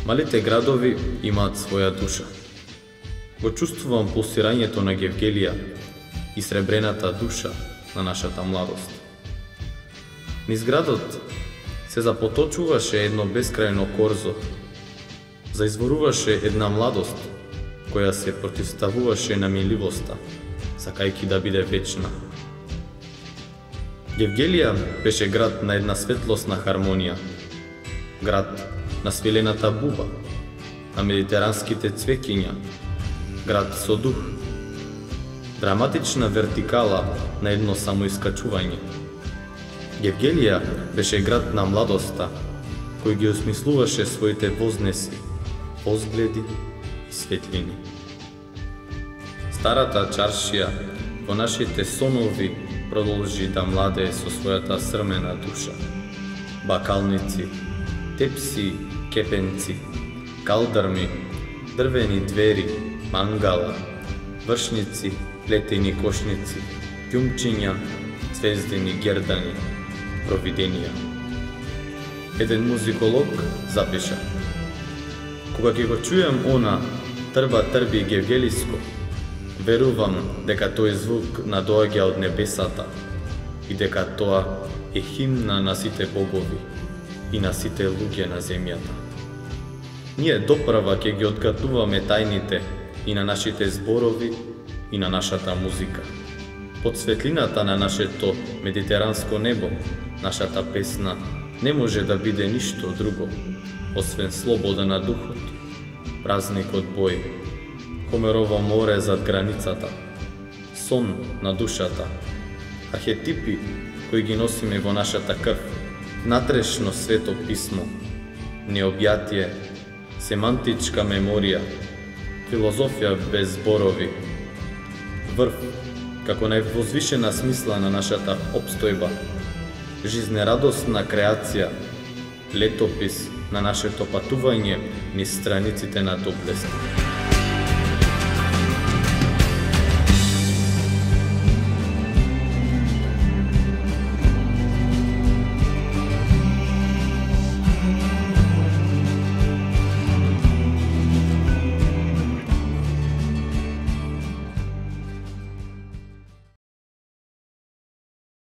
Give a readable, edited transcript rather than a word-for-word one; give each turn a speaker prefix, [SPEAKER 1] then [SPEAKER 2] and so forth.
[SPEAKER 1] Малите градови имаат своја душа. Го чувствувам пулсирањето на Гевгелија и сребрената душа на нашата младост. Низ градот се запоточуваше едно бескрајно корзо, заизворуваше една младост која се противставуваше на миливоста, сакајќи да биде вечна. Гевгелија беше град на една светлосна хармонија, град на свилената буба, на медитеранските цвеќиња, град со дух, драматична вертикала на едно самоискачување. Гевгелија беше град на младоста, кој ги осмислуваше своите вознеси, возгледи и светлини. Старата чаршија во нашите сонови продолжи да младее со својата срмена душа. Бакалници, тепси, кепенци, калдарми, дрвени двери, мангала, вршници, плетени кошници, ѓумчиња, звездени гердани, провиденија. Еден музиколог запиша: кога ќе го чуjem она трба трби гевгелиско, верувам дека тој звук надоаѓа од небесата и дека тоа е химна на сите богови и на сите луѓе на земјата. Ние доправа ќе ги откатуваме тајните и на нашите зборови и на нашата музика. Под светлината на нашето медитеранско небо, нашата песна не може да биде ништо друго, освен слобода на духот, празник од бој, Хомерово море зад границата, сон на душата, архетипи кои ги носиме во нашата крв, натрешно свето писмо, необјатие, семантичка меморија, филозофија без зборови, врв како највозвишена смисла на нашата опстојба, жизнерадосна креација, летопис на нашето патување низ страниците на Доблест.